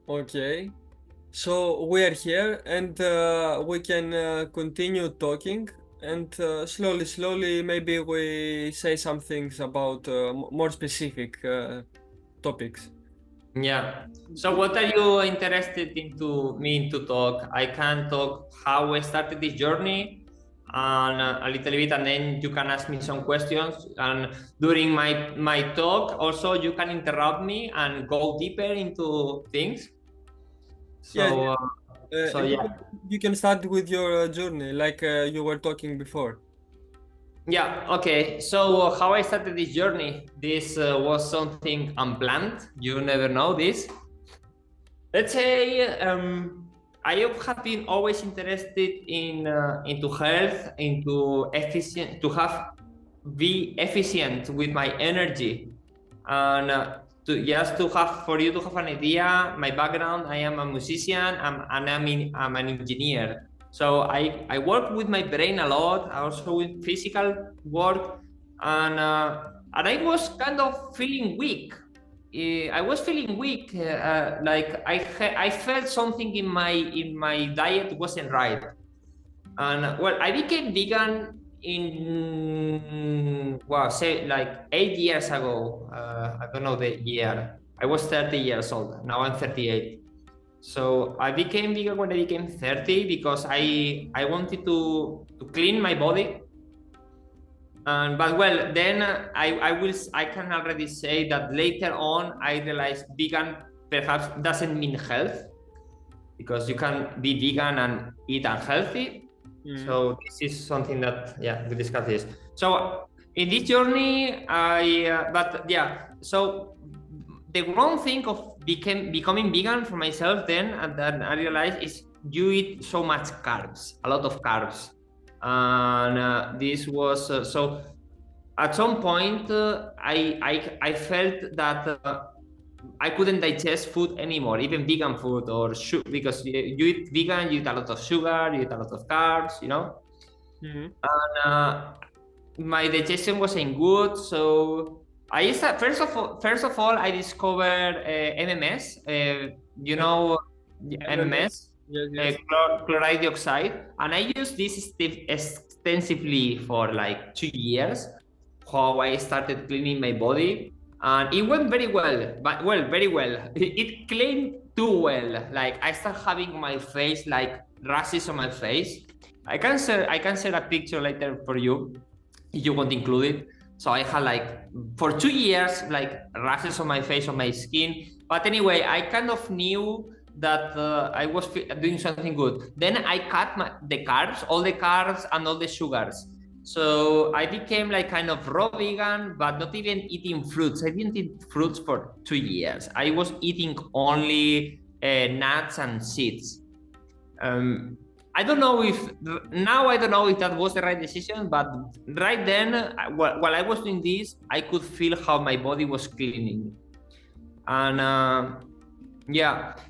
Okay. So we are here and we can continue talking and slowly maybe we say some things about more specific topics. Yeah. So what are you interested into me to talk? I can talk how I started this journey and a little bit, and then you can ask me some questions. And during my talk, also you can interrupt me and go deeper into things. Yes, So so yeah. you can start with your journey like you were talking before. Yeah, okay. So how I started this journey, this was something unplanned. You never know this. Let's say I have been always interested in into health, into efficient, to have be efficient with my energy, and to just to have for you to have an idea. My background: I am a musician, I'm an engineer. So I work with my brain a lot. I also with physical work, and I was kind of feeling weak. I was feeling weak, like I felt something in my diet wasn't right, and well, I became vegan in say like 8 years ago. I don't know the year. I was 30 years old. Now I'm 38. So I became vegan when I became 30 because I wanted to clean my body. But well, then I can already say that later on I realized vegan perhaps doesn't mean health, because you can be vegan and eat unhealthy. So this is something that we discuss this. So in this journey, so the wrong thing of becoming vegan for myself then, and then I realized, is you eat so much carbs, a lot of carbs, and this was so. At some point, I felt that I couldn't digest food anymore, even vegan food or because you eat vegan, you eat a lot of sugar, you eat a lot of carbs, And my digestion wasn't good, so I started, first of all, I discovered MMS. You know, MMS, Yes. chloride dioxide, and I used this extensively for like 2 years. How I started cleaning my body, and it went very well, but very well. It cleaned too well. Like I started having my face like rashes on my face. I can share a picture later for you if you want to include it. So I had like for 2 years like rashes on my face, on my skin. But anyway, I kind of knew that I was doing something good. Then I cut the carbs, all the carbs and all the sugars. So I became like kind of raw vegan, but not even eating fruits. I didn't eat fruits for 2 years. I was eating only nuts and seeds. I don't know if that was the right decision, but right then, while I was doing this, I could feel how my body was cleaning, and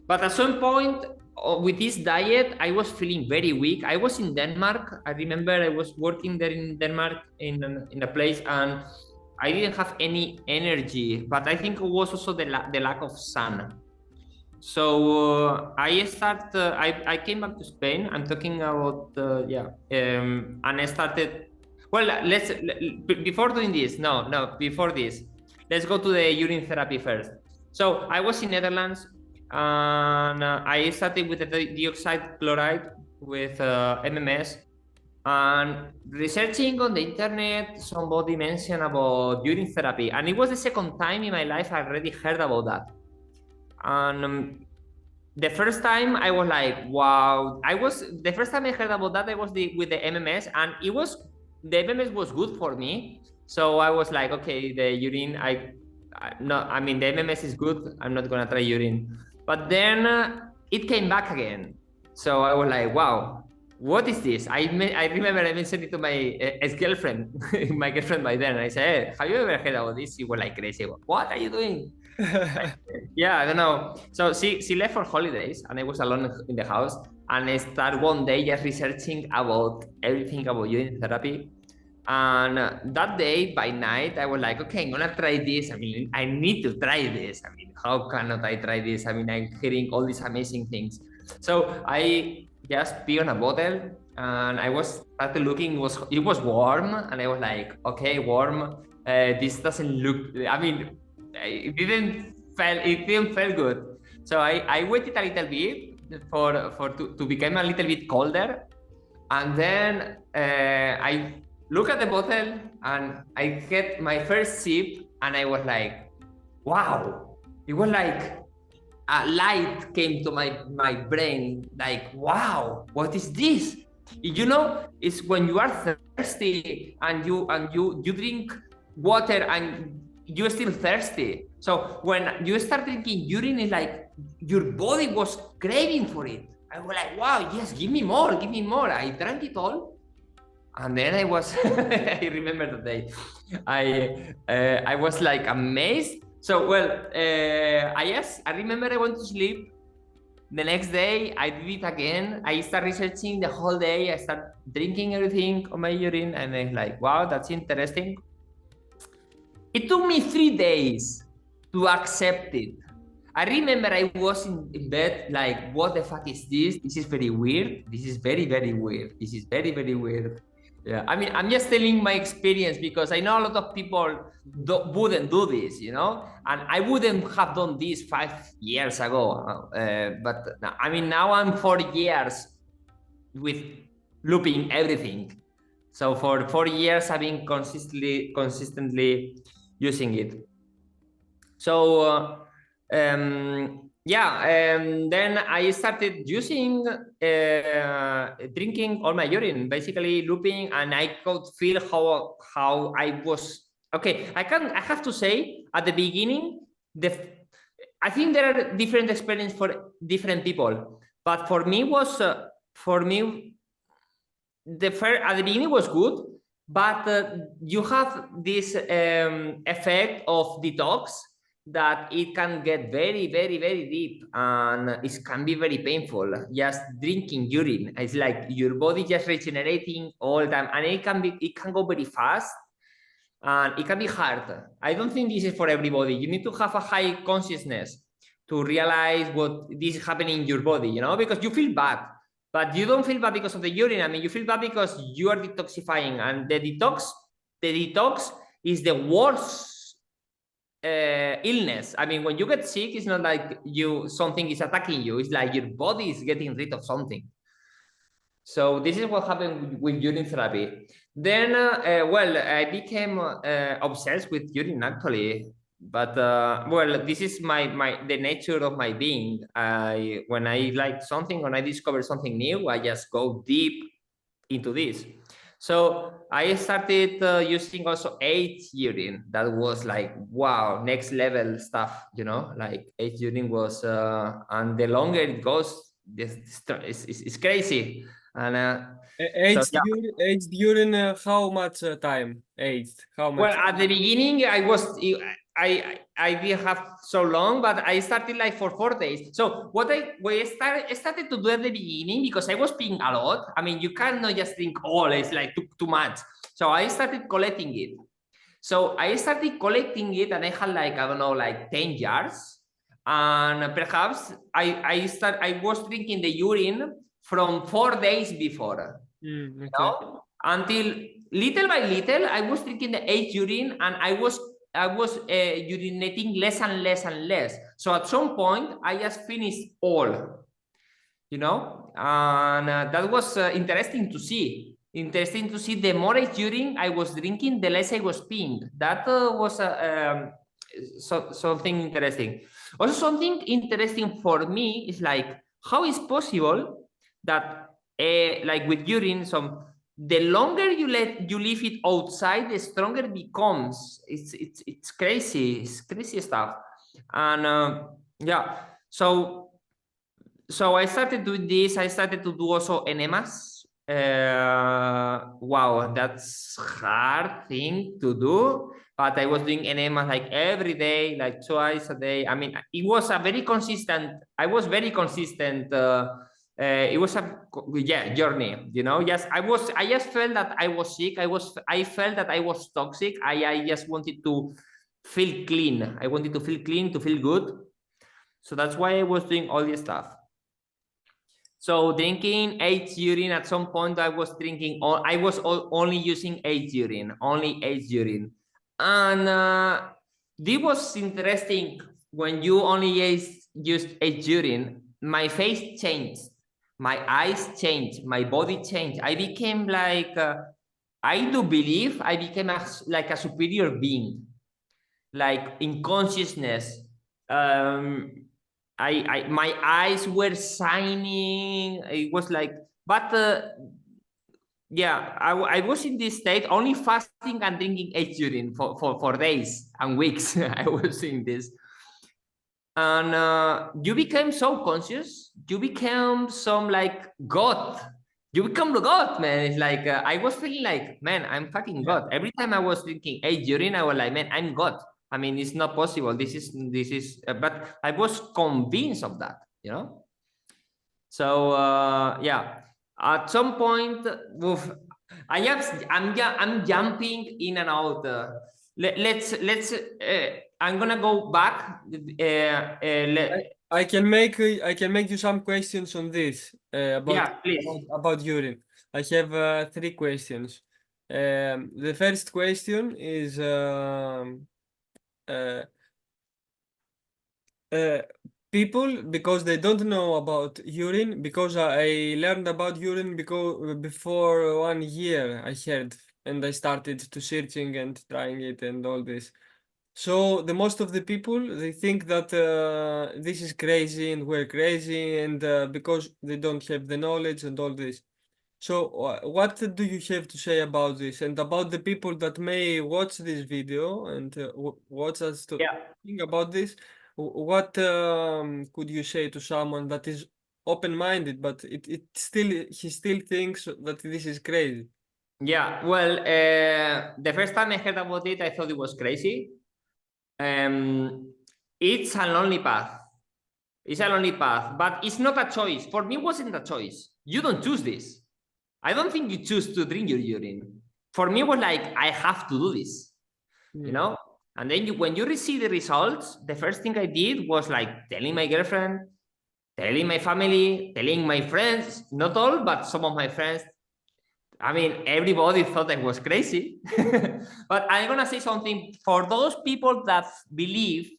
But at some point with this diet, I was feeling very weak. I was in Denmark. I remember I was working there in Denmark in a place, and I didn't have any energy. But I think it was also the lack of sun. So I came back to Spain. I'm talking about and I started. Well, before doing this. Before this, let's go to the urine therapy first. So I was in Netherlands, and I started with the dioxide chloride with MMS, and researching on the internet, somebody mentioned about urine therapy, and it was the second time in my life I already heard about that. And the first time I was like, wow. The first time I heard about that, I was with the MMS, and the MMS was good for me. So I was like, okay, the urine, the MMS is good. I'm not gonna try urine. But then it came back again. So I was like, wow, what is this? I remember I mentioned it to my ex-girlfriend, my girlfriend by then. And I said, hey, have you ever heard about this? She was like crazy. What are you doing? I don't know. So she left for holidays, and I was alone in the house, and I started one day just researching about everything about urine therapy. And that day by night, I was like, okay, I'm gonna try this. I mean, I need to try this. I mean, how cannot I try this? I mean, I'm hearing all these amazing things. So I just pee on a bottle, and I was started looking. It was warm, and I was like, okay, warm. This doesn't look. I mean, it didn't feel good. So I waited a little bit to become a little bit colder, and then I look at the bottle and I get my first sip, and I was like, wow. It was like a light came to my brain, like, wow, what is this? You know, it's when you are thirsty and you drink water and you're still thirsty. So when you start drinking urine, it's like your body was craving for it. I was like, wow, yes, give me more, give me more. I drank it all. And then I was, I remember the day, I was like amazed. So, well, I remember I went to sleep. The next day, I did it again. I started researching the whole day. I started drinking everything on my urine, and I'm like, wow, that's interesting. It took me 3 days to accept it. I remember I was in bed like, what the fuck is this? This is very weird. This is very, very weird. This is very, very weird. Yeah, I mean, I'm just telling my experience because I know a lot of people wouldn't do this, you know, and I wouldn't have done this 5 years ago. But I mean, now I'm 4 years with looping everything. So for 4 years, I've been consistently using it. So then I started using drinking all my urine, basically looping, and I could feel how I was. Okay, I have to say at the beginning, I think there are different experiences for different people, but for me at the beginning was good, but you have this effect of detox that it can get very, very, very deep, and it can be very painful. Just drinking urine, it's like your body just regenerating all the time, and it can go very fast, and it can be hard. I don't think this is for everybody. You need to have a high consciousness to realize what this is happening in your body, you know, because you feel bad. But you don't feel bad because of the urine. I mean, you feel bad because you are detoxifying, and the detox is the worst illness. I mean, when you get sick, it's not like something is attacking you. It's like your body is getting rid of something. So this is what happened with urine therapy. Then, well, I became obsessed with urine actually. But well, this is the nature of my being. When I like something, when I discover something new, I just go deep into this. So I started using also age urine. That was like, wow, next level stuff, you know, like age urine was, and the longer it goes, it's crazy. And Aged urine, how much time? Aged, how much? well, at the beginning, I didn't have so long, but I started like for 4 days. So what I started to do at the beginning, because I was peeing a lot. I mean, you cannot just drink all; it's like too much. So I started collecting it. So I started collecting it, and I had like, I don't know, like 10 jars. And perhaps I was drinking the urine from 4 days before. Okay. You know? Until little by little, I was drinking the age urine, and I was urinating less and less and less. So at some point, I just finished all, you know, and that was interesting to see. Interesting to see. The more urine I was drinking, the less I was peeing. That was something interesting. Also, something interesting for me is like, how is possible that like with urine, the longer you leave it outside, the stronger it becomes. It's crazy. It's crazy stuff. And yeah, so I started doing this. I started to do also enemas. Wow, that's hard thing to do. But I was doing enemas like every day, like twice a day. I mean, it was a very consistent. I was very consistent it was a journey, you know. Yes, I just felt that I was sick. I felt that I was toxic. I just wanted to feel clean. I wanted to feel clean, to feel good. So that's why I was doing all this stuff. So drinking H urine, at some point I was drinking, I was only using H urine, And this was interesting. When you only used H urine, my face changed. My eyes changed, my body changed. I became like, I do believe I became like a superior being, like in consciousness. My eyes were shining. It was like, but yeah, I was in this state, only fasting and drinking H urine for days and weeks. I was in this. And you became so conscious, you became some like God. You become the God, man. It's like, I was feeling like, man, I'm fucking God. Every time I was drinking urine, I was like, man, I'm God. I mean, it's not possible. This is, but I was convinced of that, you know? So, yeah, at some point, I'm jumping in and out. I'm gonna go back. I can make you some questions on this about urine. I have 3 questions. The first question is people, because they don't know about urine, because I learned about urine because before 1 year I heard, and I started to searching and trying it and all this. So the most of the people, they think that this is crazy and we're crazy, and because they don't have the knowledge and all this. So what do you have to say about this, and about the people that may watch this video and watch us think about this? What could you say to someone that is open-minded, but he still thinks that this is crazy? Yeah, well, the first time I heard about it, I thought it was crazy. It's a lonely path. It's a lonely path, but it's not a choice. For me, it wasn't a choice. You don't choose this. I don't think you choose to drink your urine. For me, it was like, I have to do this, you know? And then when you receive the results, the first thing I did was like telling my girlfriend, telling my family, telling my friends, not all, but some of my friends. I mean, everybody thought I was crazy. But I'm going to say something for those people that believe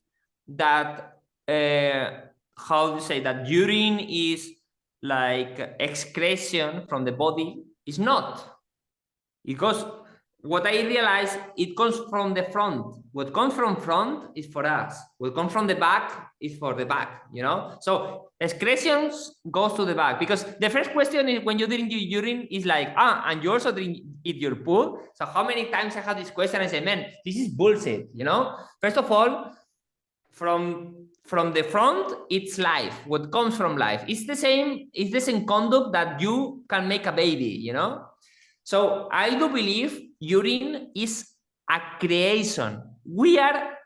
that, how do you say, that urine is like excretion from the body. Is not. Because what I realized, it comes from the front. What comes from front is for us. What comes from the back is for the back, you know? So excretions goes to the back, because the first question is, when you drink your urine, is like, and you also eat your poo. So how many times I had this question, I say, man, this is bullshit, you know? First of all, from the front, it's life. What comes from life, it's the same conduct that you can make a baby, you know? So I do believe urine is a creation. We are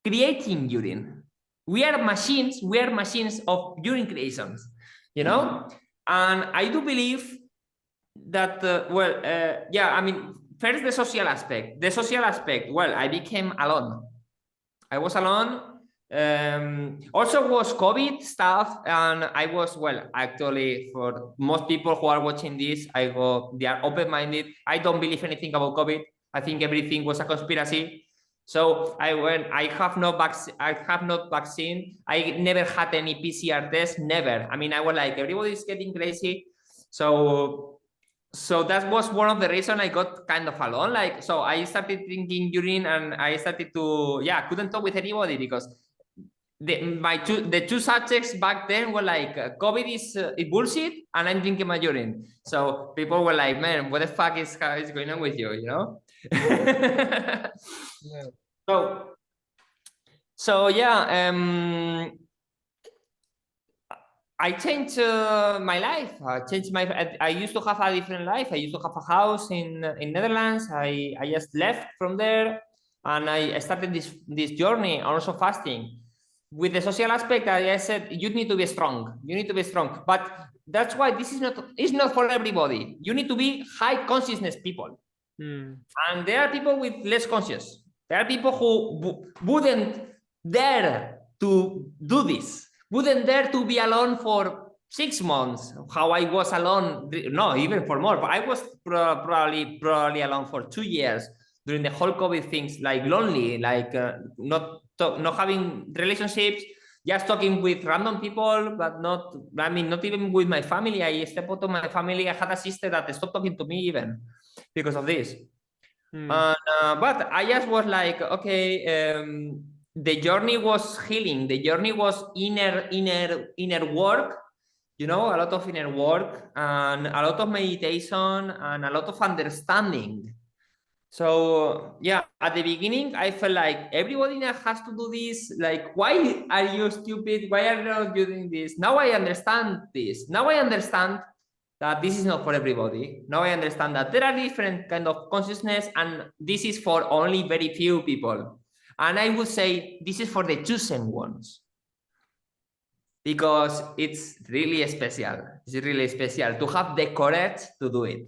creating urine. We are machines of urine creations, you know? And I do believe that, yeah, I mean, first, the social aspect. Well, I became alone. I was alone. Also was COVID stuff, and I was, well, actually, for most people who are watching this, they are open-minded. I don't believe anything about COVID. I think everything was a conspiracy. So I have no vaccine. I never had any PCR test, never. I mean, I was like, everybody's getting crazy. So that was one of the reasons I got kind of alone. Like, so I started drinking urine, and I started to, couldn't talk with anybody, because the two subjects back then were like, COVID is bullshit, and I'm drinking my urine. So people were like, man, what the fuck is going on with you, you know? Yeah. So yeah, I changed my life. I used to have a different life. I used to have a house in Netherlands. I just left from there, and I started this journey, also fasting. with the social aspect, I said you need to be strong. You need to be strong, but that's why this is not for everybody. You need to be high consciousness people, and there are people with less conscious. There are people who wouldn't dare to do this, wouldn't dare to be alone for 6 months. How I was alone, no, even for more. But I was probably alone for 2 years during the whole COVID things, like lonely, like not having relationships, just talking with random people, but not even with my family. I stepped out of my family. I had a sister that stopped talking to me even because of this. But I just was like, okay, the journey was healing. The journey was inner work, a lot of inner work and a lot of meditation and a lot of understanding. So yeah, at the beginning, I felt like everybody has to do this. Like, why are you stupid? Why are you not doing this? Now I understand this. Now I understand that this is not for everybody. Now I understand that there are different kind of consciousness, and this is for only very few people. And I would say this is for the chosen ones, because it's really special. It's really special to have the courage to do it,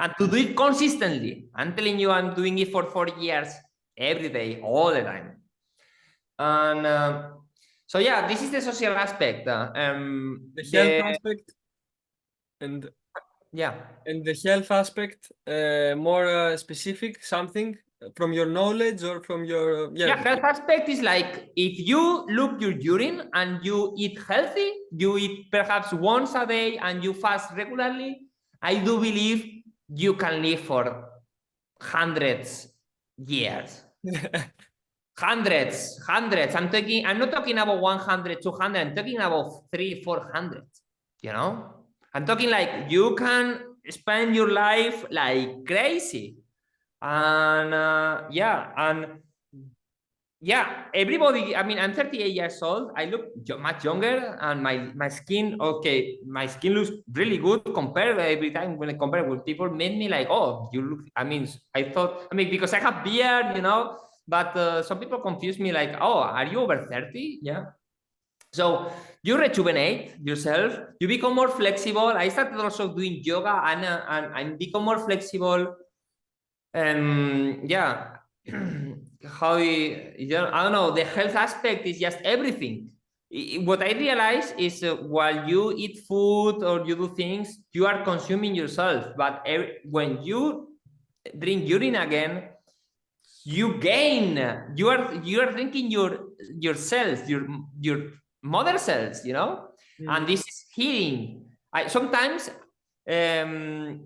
and to do it consistently. I'm telling you, I'm doing it for 4 years, every day, all the time. And so yeah, this is the social aspect. The health aspect, and yeah, and the health aspect, more specific, something from your knowledge or from your health aspect is like, if you look your urine and you eat healthy, you eat perhaps once a day and you fast regularly, I do believe you can live for hundreds years. Hundreds. I'm not talking about 100, 200. I'm talking about 300, 400. I'm talking like you can spend your life like crazy. And everybody. I'm 38 years old. I look much younger, and my skin. Okay, my skin looks really good compared. Every time when I compare with people, made me like, oh, you look. I thought. Because I have beard, But some people confuse me like, oh, are you over 30? Yeah. So you rejuvenate yourself. You become more flexible. I started also doing yoga, and I become more flexible. How I don't know, the health aspect is just everything. What I realize is while you eat food or you do things, you are consuming yourself. But when you drink urine again, you gain. You are drinking your cells, your mother cells, and this is healing. Sometimes I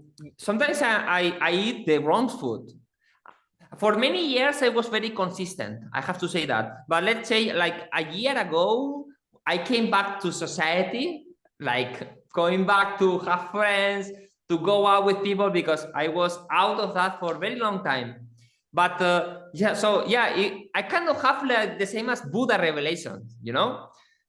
eat the wrong food. For many years, I was very consistent. I have to say that. But let's say like a year ago, I came back to society, like going back to have friends, to go out with people, because I was out of that for a very long time. But I kind of have like the same as Buddha revelations,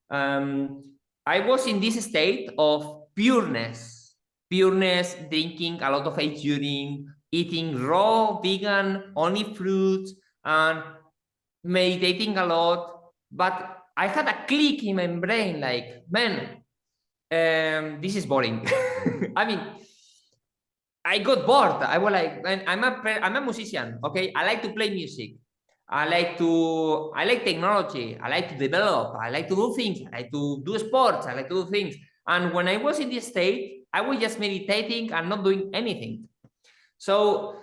I was in this state of pureness, drinking a lot of urine, eating raw, vegan, only fruits, and meditating a lot. But I had a click in my brain, like, man, this is boring. I got bored. I was like, man, I'm a musician, okay? I like to play music. I like technology. I like to develop. I like to do things. I like to do sports. I like to do things. And when I was in this state, I was just meditating and not doing anything. So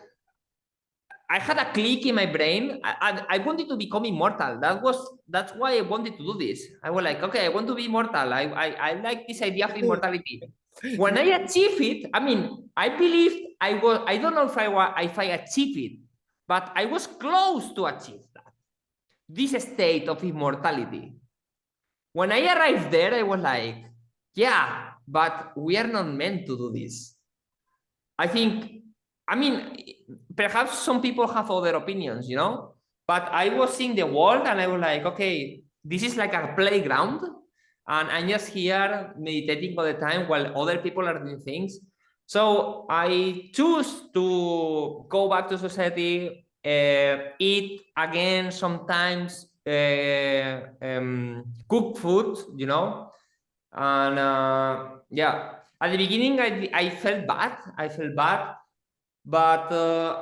I had a click in my brain. I wanted to become immortal. That's why I wanted to do this. I was like, okay, I want to be immortal. I like this idea of immortality. When I achieve it, I believed I don't know if I achieved it, but I was close to achieve that. This state of immortality. When I arrived there, I was like, yeah, but we are not meant to do this. Perhaps some people have other opinions, but I was seeing the world and I was like, okay, this is like a playground. And I'm just here meditating all the time while other people are doing things. So I choose to go back to society, eat again sometimes cooked food, you know. And yeah, at the beginning I felt bad. But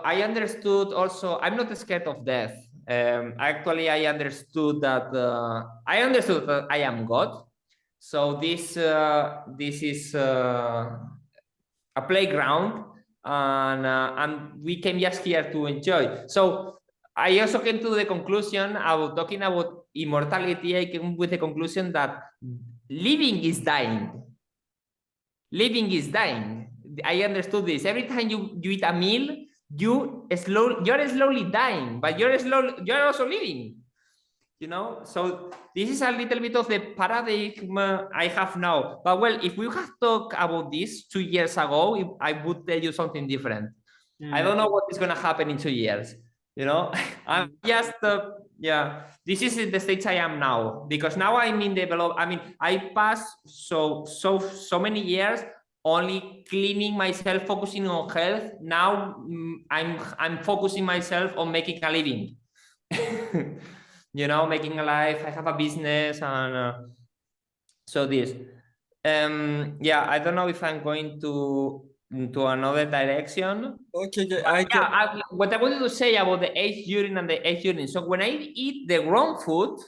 I understood also, I'm not scared of death. Actually, I understood that I am God. So this is a playground, and we came just here to enjoy. So I also came to the conclusion about talking about immortality. I came with the conclusion that living is dying. Living is dying. I understood this. Every time you eat a meal, you're slowly dying, but you're also living. You know, so this is a little bit of the paradigm I have now. But well, if we have talked about this 2 years ago, I would tell you something different. I don't know what is going to happen in 2 years. You know, I'm just yeah. This is the stage I am now, because now I'm in develop. I mean, I passed so many years only cleaning myself, focusing on health. Now I'm focusing myself on making a living. You know, making a life. I have a business, and so this. Yeah, I don't know if I'm going into another direction. Okay, What I wanted to say about the aged urine and the aged urine. So when I eat the wrong food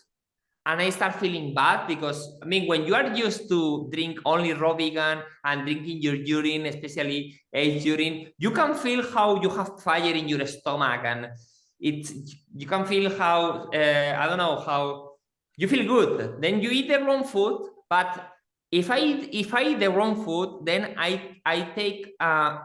and I start feeling bad, because I mean, when you are used to drink only raw vegan and drinking your urine, especially aged urine, you can feel how you have fire in your stomach, and you can feel how I don't know, how you feel good. Then you eat the wrong food, but if I eat the wrong food, then I take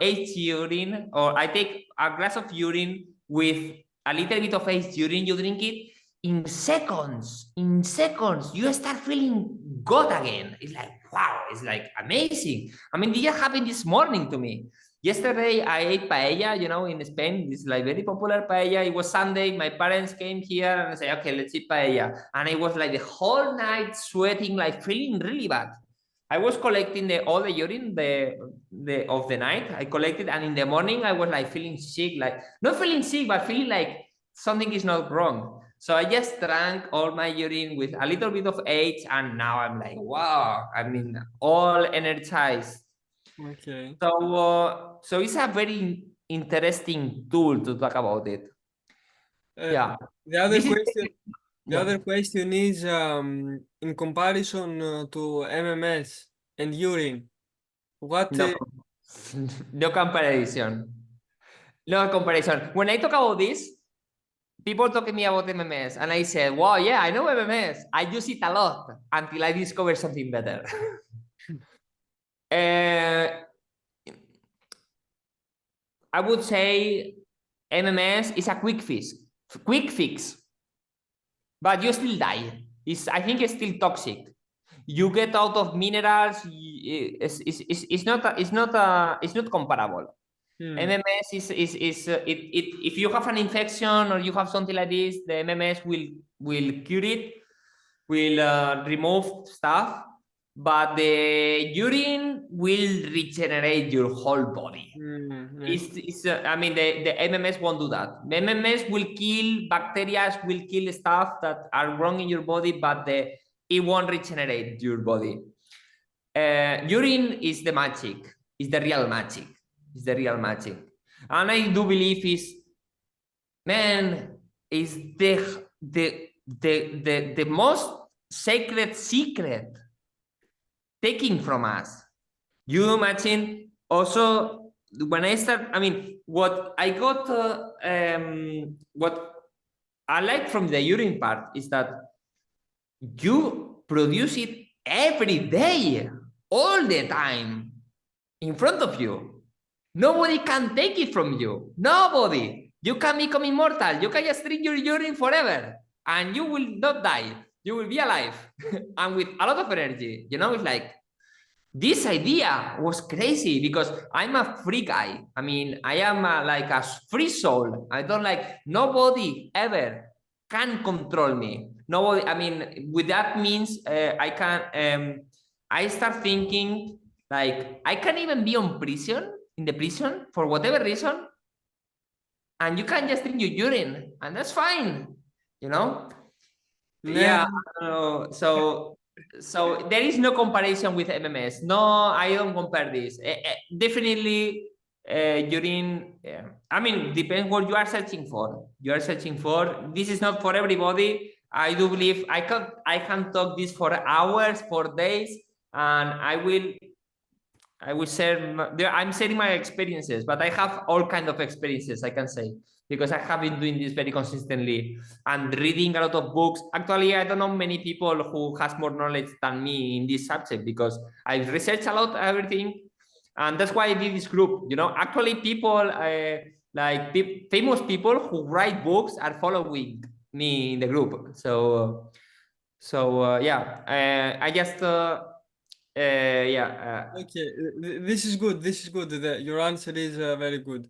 aged urine, or I take a glass of urine with a little bit of aged urine. You drink it in seconds. You start feeling good again. It's like, wow, it's like amazing. I mean, this just happened this morning to me. Yesterday I ate paella, you know, in Spain. It's like very popular paella. It was Sunday. My parents came here and I said, okay, let's eat paella. And I was like the whole night sweating, like feeling really bad. I was collecting all the urine of the night. I collected, and in the morning I was like feeling sick, like not feeling sick, but feeling like something is not wrong. So I just drank all my urine with a little bit of age, and now I'm like, wow, I mean, all energized. okay. So it's a very interesting tool to talk about it. Yeah. The other This is question, the yeah. other question is in comparison to MMS and urine, what? No, no comparison. No comparison. When I talk about this, people talk to me about MMS, and I said, wow, yeah, I know MMS. I use it a lot until I discover something better. I would say MMS is a quick fix, but you still die. I think it's still toxic. You get out of minerals. It's not comparable. MMS if you have an infection or you have something like this, the MMS will cure it, will remove stuff, but the urine will regenerate your whole body. I mean, the MMS won't do that. The MMS will kill bacteria, will kill stuff that are wrong in your body, but it won't regenerate your body. Urine is the magic. Is the real magic. Is the real magic. And I do believe is the most sacred secret taken from us. You imagine also when I start, I mean, what I got, what I like from the urine part is that you produce it every day, all the time, in front of you. Nobody can take it from you. Nobody. You can become immortal. You can just drink your urine forever, and you will not die. You will be alive and with a lot of energy. You know, it's like, this idea was crazy because I'm a free guy. I mean, I am like a free soul. I don't like, nobody ever can control me. Nobody, I mean, with that means I start thinking like, I can even be in the prison for whatever reason, and you can just drink your urine, and that's fine, you know? Yeah, so there is no comparison with MMS. No, I don't compare this. Definitely, urine. I mean, depends what you are searching for. You are searching for. This is not for everybody. I do believe I can talk this for hours, for days, and I will share. I'm sharing my experiences, but I have all kind of experiences, I can say, because I have been doing this very consistently and reading a lot of books. Actually, I don't know many people who has more knowledge than me in this subject, because I've researched a lot everything, and that's why I did this group. You know, actually, people like famous people who write books are following me in the group. So yeah, I just. Okay, this is good. This is good. Your answer is very good.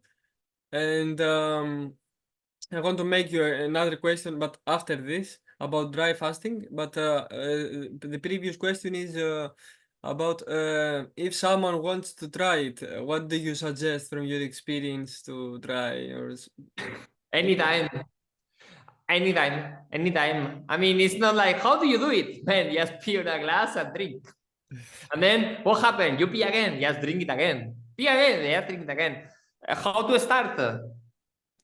And I want to make you another question, but after this, about dry fasting. But the previous question is about if someone wants to try it, what do you suggest from your experience to try? Anytime. Anytime. I mean, it's not like, how do you do it? Man, just pee in a glass and drink. And then what happened? You pee again, just drink it again. Pee again, just drink it again. How to start?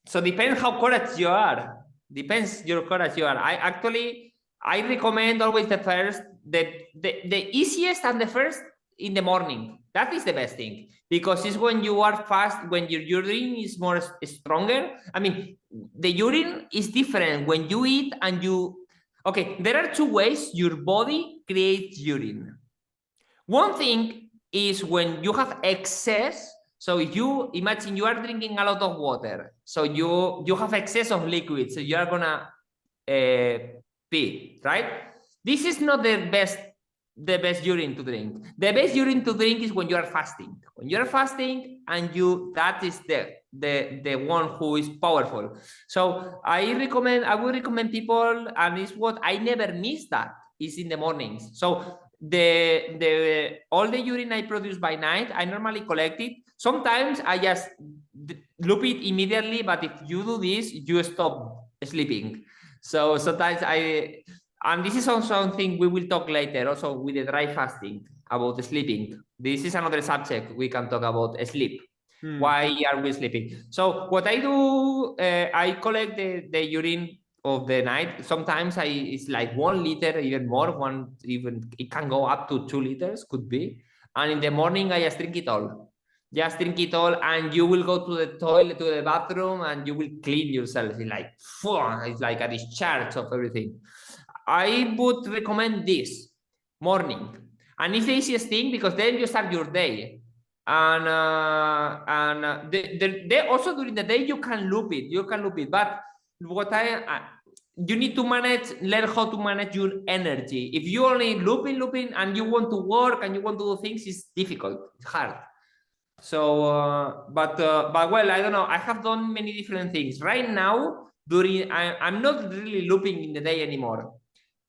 So depends how courage you are. Depends your courage you are. I recommend always the easiest and the first in the morning. That is the best thing, because it's when you are fast, when your urine is more stronger. I mean, the urine is different when you eat and you. Okay, there are two ways your body creates urine. One thing is when you have excess. So if you imagine you are drinking a lot of water, so you have excess of liquid, so you are gonna pee, right? This is not the best urine to drink. The best urine to drink is when you are fasting. When you are fasting, and that is the one who is powerful. So I would recommend people, and it's what I never miss, that is in the mornings. So all the urine I produce by night, I normally collect it. Sometimes I just loop it immediately, but if you do this, you stop sleeping. So sometimes and this is also something we will talk later, also with the dry fasting, about sleeping. This is another subject we can talk about, sleep. Why are we sleeping? So what I do, I collect the urine of the night. Sometimes it's like 1 liter, even more. It can go up to 2 liters, could be. And in the morning, I just drink it all. Just drink it all, and you will go to the toilet, to the bathroom, and you will clean yourself. It's like a discharge of everything. I would recommend this morning, and it's the easiest thing, because then you start your day. And also during the day you can loop it, but what you need to learn how to manage your energy. If you only looping and you want to work and you want to do things, it's difficult, it's hard. So but well, I don't know, I have done many different things right now. I'm not really looping in the day anymore,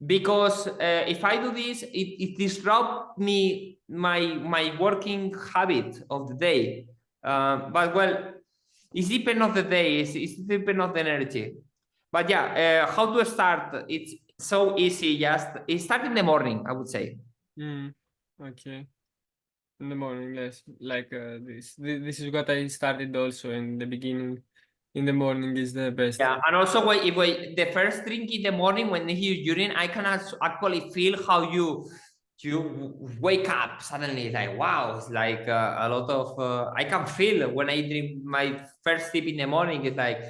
because if I do this, it disrupts my working habit of the day. But well, it's depend of the day, it's depend of the energy. But yeah, how to start? It's so easy. Just start in the morning, I would say. Okay, in the morning, yes. Like this is what I started also in the beginning. In the morning is the best. Yeah, and also if the first drink in the morning when you urine, I can actually feel how you wake up suddenly. Like, wow, it's like a lot of I can feel when I drink my first sip in the morning. It's like,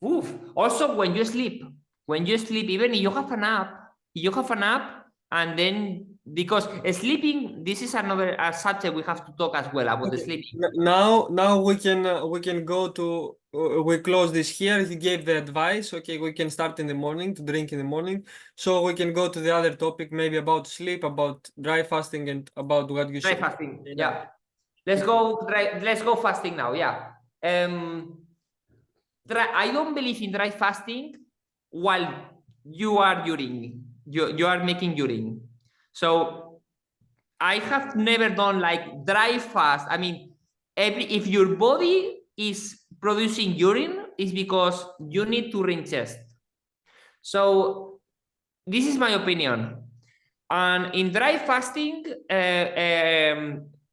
oof. Also when you sleep, even if you have a nap, and then, because sleeping, this is another subject we have to talk as well about the sleeping. Now we can go to we close this here. You gave the advice. Okay, we can start in the morning to drink in the morning. So we can go to the other topic, maybe about sleep, about dry fasting, and about what you Dry should. fasting. Yeah. Let's go fasting now. Yeah. I don't believe in dry fasting while you are urine. You are making urine. So I have never done like dry fast. I mean, if your body is producing urine, it's because you need to rinse chest. So this is my opinion. And in dry fasting,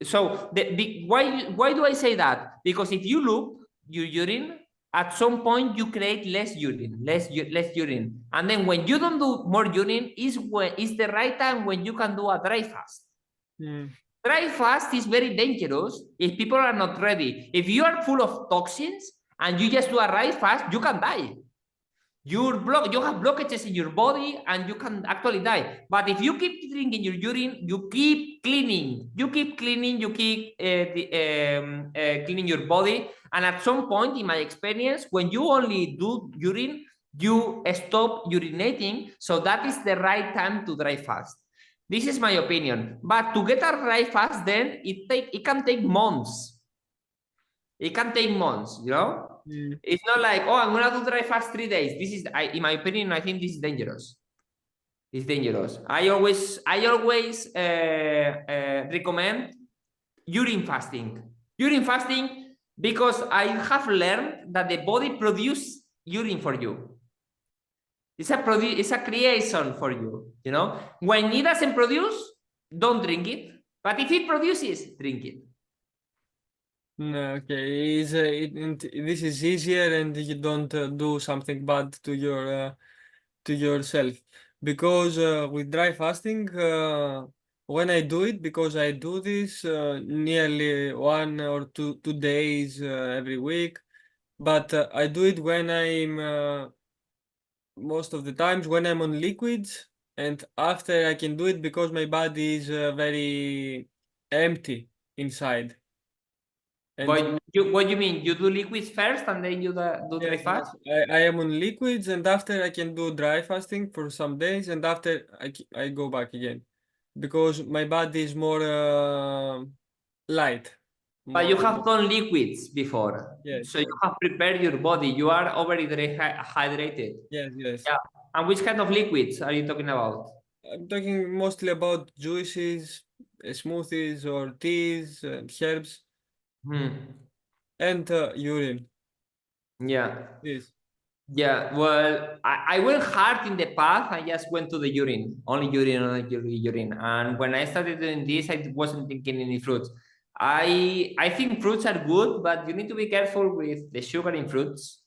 so why do I say that? Because if you look your urine, at some point you create less urine, and then when you don't do more urine is the right time when you can do a dry fast. Dry fast is very dangerous if people are not ready. If you are full of toxins and you just do a dry fast, you can die. You have blockages in your body and you can actually die. But if you keep drinking your urine, you keep cleaning, cleaning your body. And at some point, in my experience, when you only do urine, you stop urinating. So that is the right time to dry fast. This is my opinion. But to get a dry fast, then it can take months. It can take months, you know? It's not like, oh, I'm gonna do dry fast 3 days. This is, in my opinion, I think this is dangerous. It's dangerous. I always recommend urine fasting. Urine fasting because I have learned that the body produces urine for you. It's a creation for you. You know, when it doesn't produce, don't drink it. But if it produces, drink it. Okay, this is easier, and you don't do something bad to yourself. Because with dry fasting, when I do it, because I do this nearly 1 or 2 days every week, but I do it when I'm most of the times when I'm on liquids, and after I can do it because my body is very empty inside. And What do you mean? You do liquids first and then you do dry yes, fast? I am on liquids, and after I can do dry fasting for some days, and after I go back again because my body is more light. But you More, have done liquids before, yes, so yes, you have prepared your body. You are already hydrated. yes, yes. Yeah. And which kind of liquids are you talking about? I'm talking mostly about juices, smoothies, or teas, herbs, and urine. Yeah. Yes. Yeah. Well, I went hard in the path. I just went to the urine, only urine. And when I started doing this, I wasn't thinking any fruits. I think fruits are good, but you need to be careful with the sugar in fruits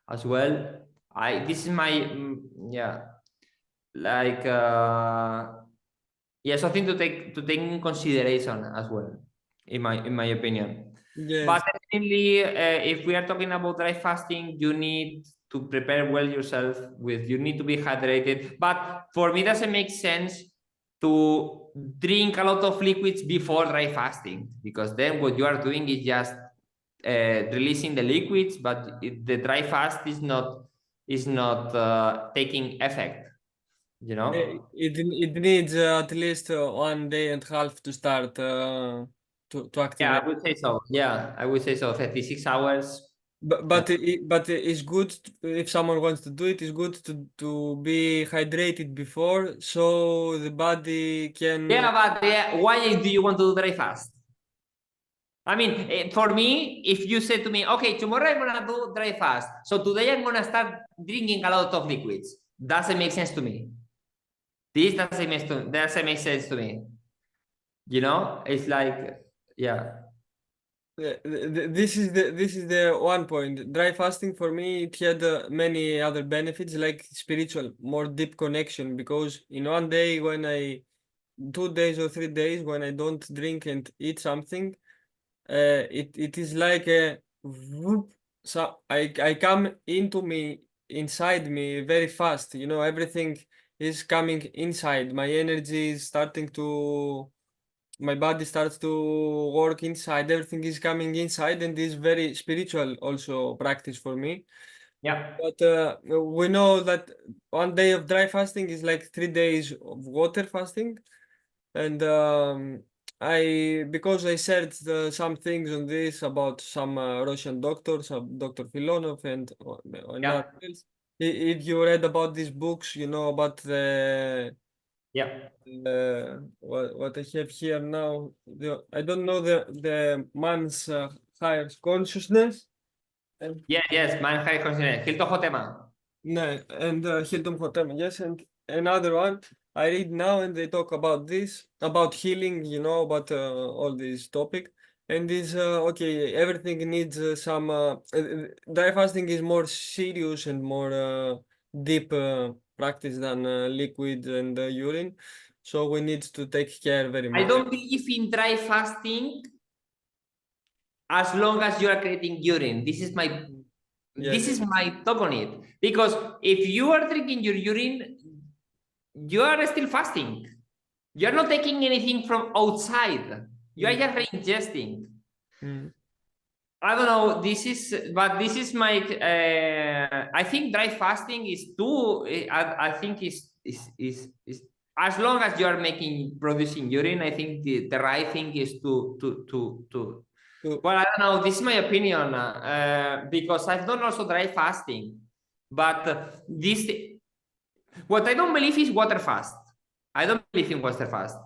as well. This is my yeah, like yeah, something to take in consideration as well, in my opinion. Yes. But definitely, if we are talking about dry fasting, you need to prepare well yourself you need to be hydrated. But for me, it doesn't make sense to drink a lot of liquids before dry fasting, because then what you are doing is just releasing the liquids, but the dry fast is not taking effect, you know? It needs at least 1 day and a half to start to Yeah, activate. I would say so. Yeah, I would say so. 36 hours. But it's good if someone wants to do it. It's good to be hydrated before, so the body can. Yeah, but why do you want to do dry fast? I mean, for me, if you say to me, okay, tomorrow I'm gonna do dry fast, so today I'm gonna start drinking a lot of liquids, doesn't make sense to me. This doesn't make sense to me. You know, it's like, yeah. This is the one point. Dry fasting for me, it had many other benefits like spiritual, more deep connection. Because in one day, when 2 days or 3 days, when I don't drink and eat something, it is like a whoop. So I come inside me very fast. You know, everything is coming inside. My energy is starting to. My body starts to work inside. Everything is coming inside, and is very spiritual also practice for me. Yeah. But we know that 1 day of dry fasting is like 3 days of water fasting, and because I searched some things on this about some Russian doctors, Dr. Filonov and Yeah. others. If you read about these books, you know about Yeah. what I have here now. I don't know the man's higher consciousness. And Yes, man, high consciousness. Hilton Hotema. no, and Hilton Hotem, yes, and another one I read now, and they talk about this, about healing, you know, about all this topic. And is okay, everything needs some dry fasting is more serious and more deep practice than liquid and urine. So we need to take care very I much. don't believe in dry fasting as long as you are creating urine. This is my Yes. this is my talk on it. Because if you are drinking your urine, you are still fasting. You are not taking anything from outside. You are just ingesting. I don't know. This is my. I think dry fasting is too. I think is as long as you are producing urine. I think the right thing is to. Well, I don't know. This is my opinion because I've done also dry fasting, but this. What I don't believe is water fast. I don't believe in water fast.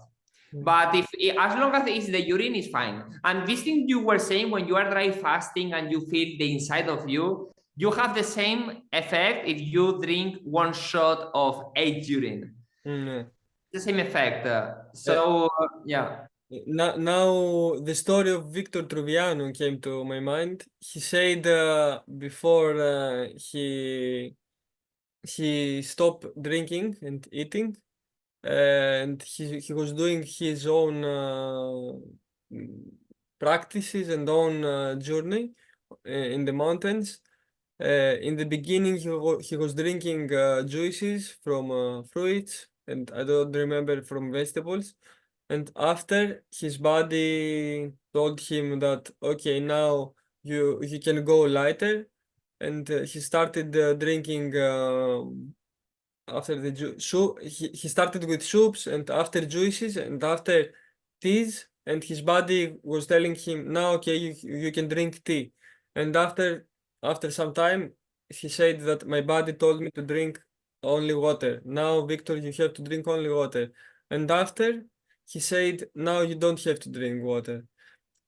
But if as long as it's the urine is fine. And this thing you were saying, when you are dry fasting and you feel the inside of you, you have the same effect if you drink 1 shot of 8 urine. The same effect. Yeah. Now the story of Victor Truviano came to my mind. He said before he stopped drinking and eating, and he was doing his own practices and own journey in the mountains. In the beginning, he was drinking juices from fruits, and I don't remember, from vegetables. And after, his body told him that, okay, now you can go lighter, and he started drinking after the soup. He started with soups, and after juices, and after teas, and his body was telling him, now okay, you can drink tea. And after some time, he said that my body told me to drink only water. Now, Victor, you have to drink only water. And after, he said, now you don't have to drink water.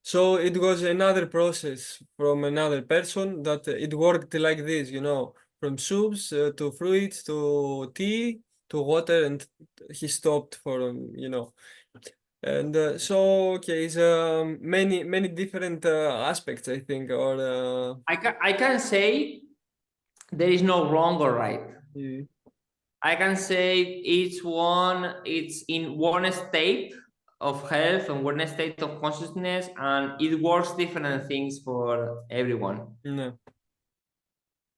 So it was another process from another person that it worked like this, you know, from soups to fruits to tea to water, and he stopped for, you know. And so, okay, it's many different aspects, I think, or I can say there is no wrong or right. I can say it's in one state of health and one state of consciousness, and it works different things for everyone. No.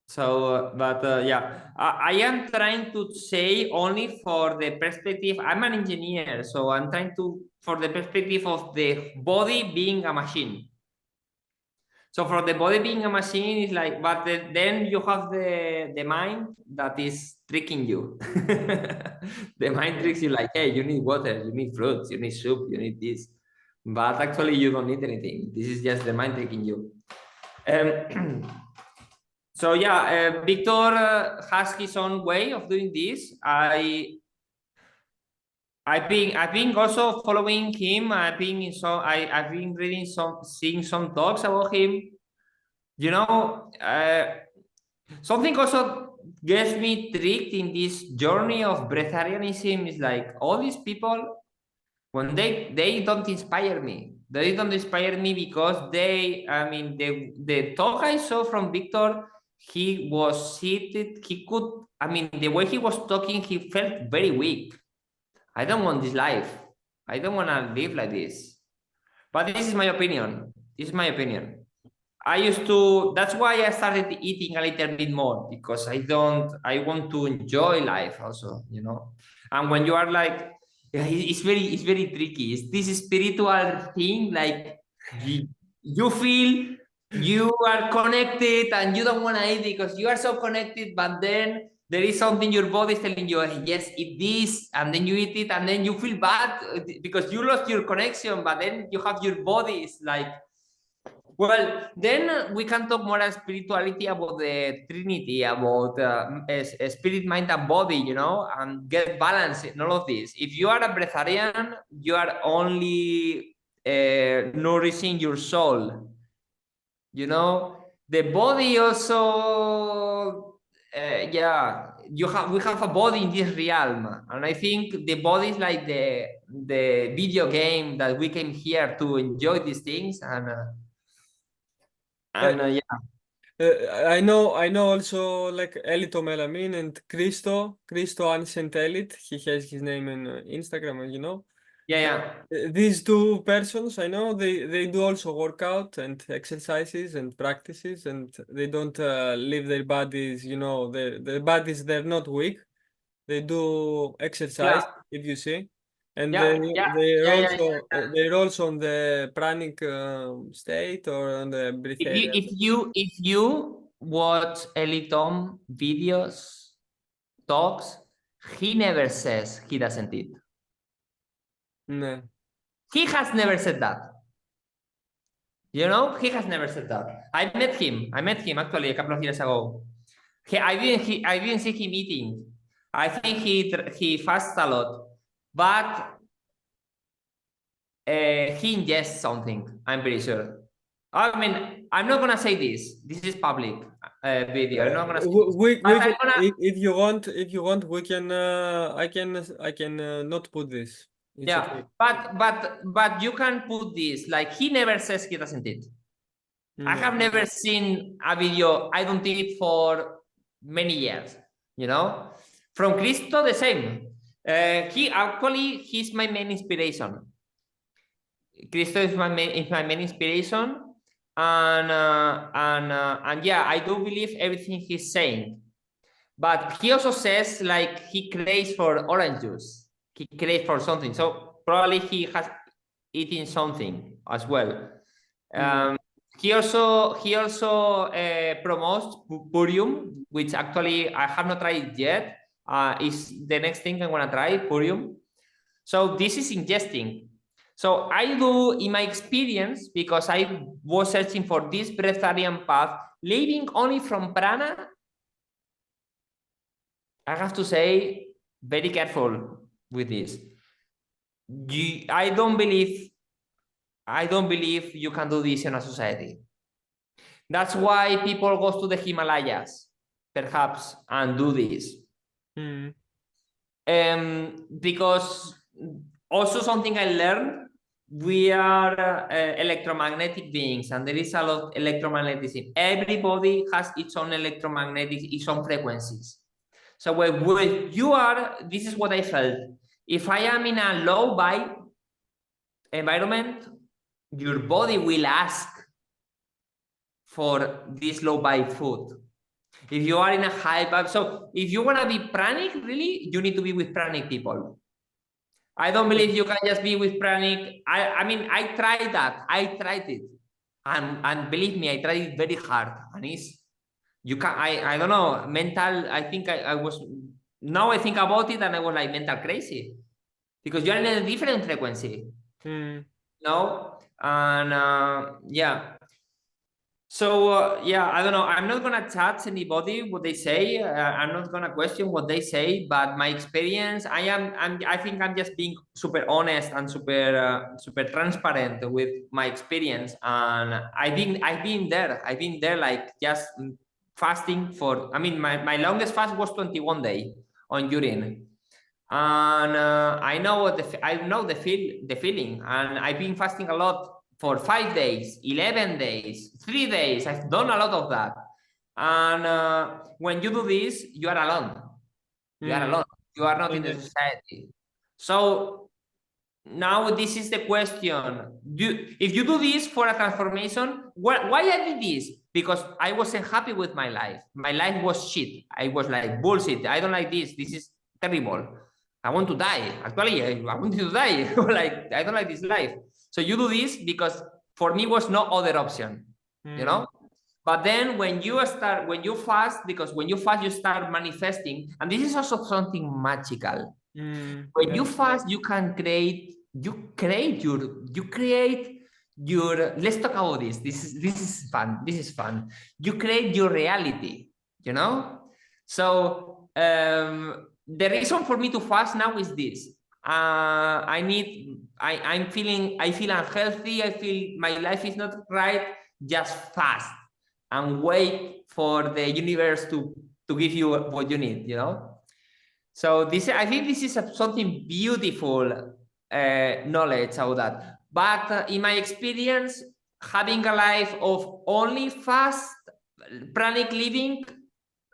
So, yeah, I am trying to say only for the perspective. I'm an engineer, so I'm trying to for the perspective of the body being a machine. So for the body being a machine is like, but then you have the mind that is tricking you. The mind tricks you like, hey, you need water, you need fruits, you need soup, you need this. But actually you don't need anything. This is just the mind tricking you. So yeah, Victor has his own way of doing this. I've been also following him. I've been reading seeing some talks about him. You know, something also gets me tricked in this journey of breatharianism is like all these people, when they don't inspire me. They don't inspire me because the talk I saw from Victor, he was seated, the way he was talking, he felt very weak. I don't want this life. I don't want to live like this. But this is my opinion. This is my opinion. That's why I started eating a little bit more, because I want to enjoy life also, you know. And when you are like, it's very tricky. It's this spiritual thing, like you feel you are connected and you don't want to eat because you are so connected, but then there is something your body is telling you, yes, eat this, and then you eat it, and then you feel bad because you lost your connection, but then you have your body is like. Well, then we can talk more about spirituality, about the Trinity, about spirit, mind, and body, you know, and get balance in all of this. If you are a breatharian, you are only nourishing your soul. You know, the body also, yeah, we have a body in this realm, and I think the body is like the video game that we came here to enjoy these things, and yeah. I know also like Elito Melamin and Christo Ancient Elite. He has his name on Instagram, and you know. Yeah. These two persons, I know they do also workout and exercises and practices, and they don't leave their bodies, you know, their bodies, they're not weak. They do exercise, if you see. And they're also on the pranic state or on the breatharian. If you watch Elitom videos, talks, he never says he doesn't eat. No. He has never said that. You know, he has never said that. I met him actually a couple of years ago. I didn't see him eating. I think he fasts a lot, but he ingests something. I'm pretty sure. I mean, I'm not gonna say this. This is public video. I'm not gonna say this. If you want, we can. I can not put this. It's yeah, okay. but you can put this. Like, he never says he doesn't eat. I have never seen a video. I don't eat for many years. You know, from Cristo the same. He's my main inspiration. Cristo is my main inspiration, and yeah, I do believe everything he's saying. But he also says, like, he craves for orange juice. He craves for something. So probably he has eaten something as well. He also promotes Purium, which actually I have not tried it yet. Is the next thing I'm gonna try, Purium. So this is ingesting. So I do, in my experience, because I was searching for this breatharian path, living only from prana, I have to say, very careful with this. I don't believe you can do this in a society. That's why people go to the Himalayas, perhaps, and do this. Because also something I learned, we are electromagnetic beings, and there is a lot of electromagnetism. Everybody has its own electromagnetic, its own frequencies. So when you are, this is what I felt. If I am in a low vibe environment, your body will ask for this low vibe food. If you are in a high vibe, so if you want to be pranic, really, you need to be with pranic people. I don't believe you can just be with pranic. I mean, I tried that. I tried it. And believe me, I tried it very hard. And you can, I don't know, mental, I think I was, now I think about it and I was like mental crazy. Because you're in a different frequency. No? And yeah. So yeah, I don't know. I'm not gonna judge anybody what they say. I'm not gonna question what they say. But my experience, I think I'm just being super honest and super transparent with my experience. And I've been there. I've been there, like, just fasting for. I mean, my longest fast was 21 days on urine, and I know the feeling, and I've been fasting a lot. For 5 days, 11 days, 3 days. I've done a lot of that. And when you do this, you are alone. You are alone. You are not in the society. So now this is the question. If you do this for a transformation, why I did this? Because I wasn't happy with my life. My life was shit. I was like, bullshit. I don't like this. This is terrible. I want to die. Actually, I want to die. Like, I don't like this life. So you do this because for me was no other option, you know? But then when you fast, because when you fast, you start manifesting. And this is also something magical. When you fast, you create your, let's talk about this. This is fun. This is fun. You create your reality, you know? So the reason for me to fast now is this. I feel unhealthy. I feel my life is not right. Just fast and wait for the universe to to give you what you need, you know? So I think this is something beautiful knowledge about that. But in my experience, having a life of only fast, pranic living,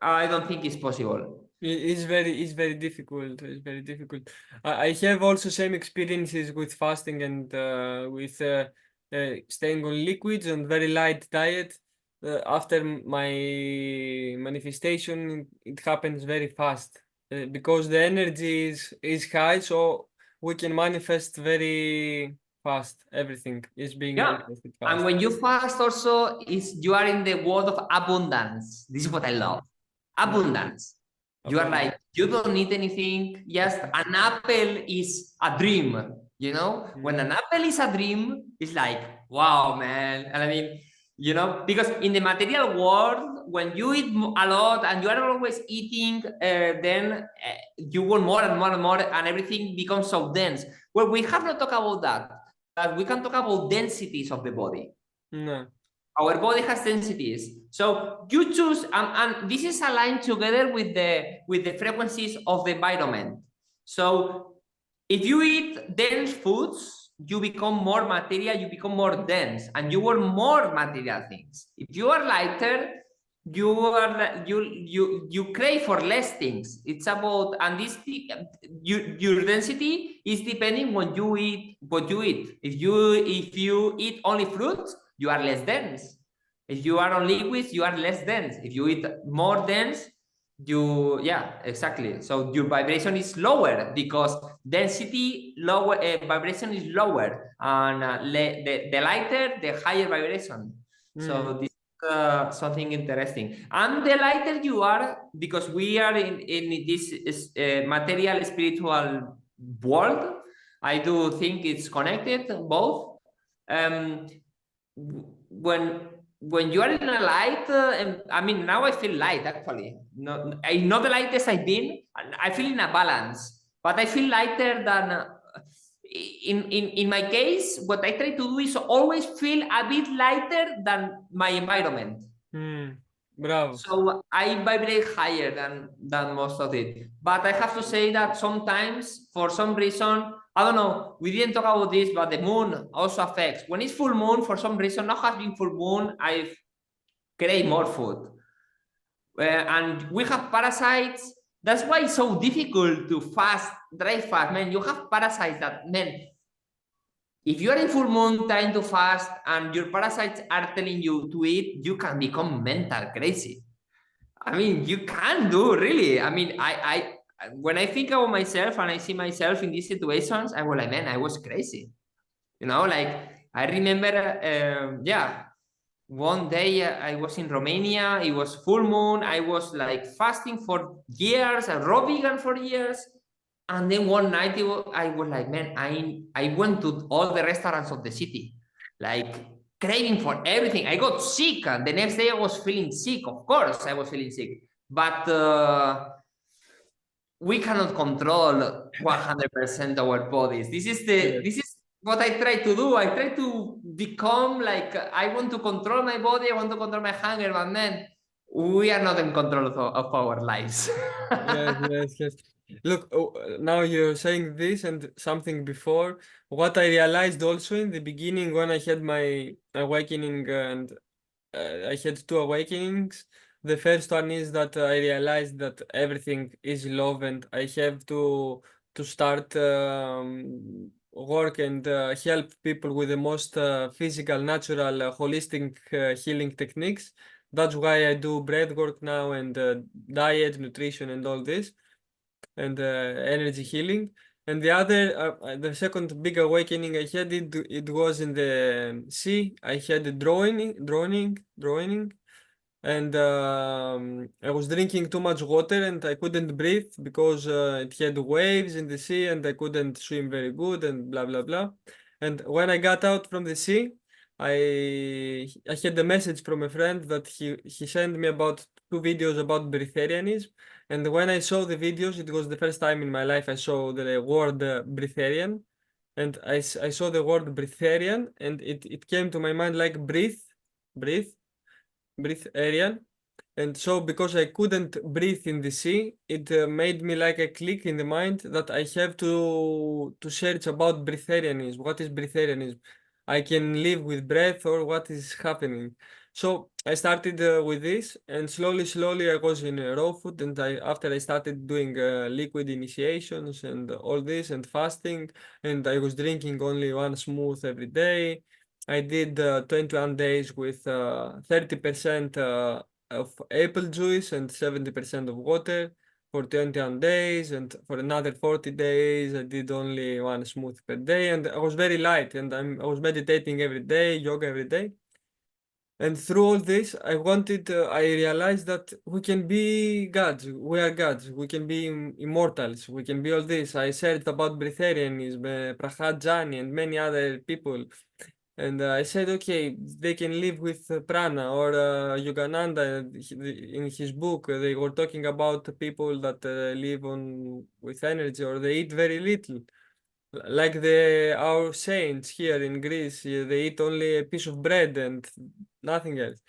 I don't think it's possible. It's very difficult. It's very difficult. I have also same experiences with fasting and with staying on liquids and very light diet. After my manifestation, it happens very fast because the energy is high, so we can manifest very fast. Everything is being manifested fast. And when you fast, also you are in the world of abundance. This is what I love. Abundance. You are like, you don't need anything. Just an apple is a dream. You know, when an apple is a dream, it's like, wow, man. And I mean, you know, because in the material world, when you eat a lot and you are always eating, then you want more and more and more, and everything becomes so dense. Well, we have not talked about that, but we can talk about densities of the body. No. Our body has densities. So you choose, and this is aligned together with the frequencies of the environment. So if you eat dense foods, you become more material, you become more dense, and you want more material things. If you are lighter, you crave for less things. It's about, and this your density is depending on you eat what you eat. If you eat only fruits, you are less dense. If you are on liquids, you are less dense. If you eat more dense, exactly. So your vibration is lower because density lower, vibration is lower, and the lighter, the higher vibration. So this is something interesting. And the lighter you are, because we are in this material spiritual world, I do think it's connected both. When you are in a light, I mean, now I feel light actually. Not the lightest I've been. I feel in a balance, but I feel lighter than. In my case, what I try to do is always feel a bit lighter than my environment. Bravo. So I vibrate higher than most of it. But I have to say that sometimes, for some reason, I don't know, we didn't talk about this, but the moon also affects. When it's full moon, for some reason, not having full moon, I crave more food. And we have parasites. That's why it's so difficult to fast, dry fast, man. You have parasites that, man, if you are in full moon trying to fast and your parasites are telling you to eat, you can become mental crazy. I mean, you can do, really. I mean, when I think about myself and I see myself in these situations, I was like, man, I was crazy. You know, like, I remember, one day I was in Romania, it was full moon, I was like fasting for years, a raw vegan for years. And then one night I was like, man, I went to all the restaurants of the city, like craving for everything. I got sick. And the next day I was feeling sick. Of course, I was feeling sick. But we cannot control 100% our bodies. This is what I try to do. I try to become like, I want to control my body. I want to control my hunger. But man, we are not in control of our lives. Yes. Look, now you're saying this and something before. What I realized also in the beginning when I had my awakening, and I had two awakenings. The first one is that I realized that everything is love, and I have to start work and help people with the most physical, natural, holistic healing techniques. That's why I do breath work now, and diet, nutrition, and all this, and energy healing. And the second big awakening I had, it was in the sea. I had a drowning, and I was drinking too much water, and I couldn't breathe because it had waves in the sea, and I couldn't swim very good, and blah blah blah. And when I got out from the sea, I had a message from a friend that he sent me about 2 videos about breatharianism. And when I saw the videos, it was the first time in my life I saw the word breatharian. And I saw the word breatharian, and it came to my mind like breathe, breatharian. And so because I couldn't breathe in the sea, it made me like a click in the mind that I have to search about breatharianism. What is breatharianism? I can live with breath, or what is happening? So I started with this, and slowly I was in raw food, and after I started doing liquid initiations and all this and fasting, and I was drinking only one smooth every day. I did 21 days with 30% of apple juice and 70% of water for 21 days, and for another 40 days I did only one smoothie per day, and I was very light, and I was meditating every day, yoga every day. And through all this, I realized that we can be gods. We are gods. We can be immortals. We can be all this. I searched about Breatharianism, Prahat Jani, and many other people. And I said, okay, they can live with prana, or Yogananda in his book, they were talking about people that live on with energy, or they eat very little. Like our saints here in Greece, they eat only a piece of bread and nothing else.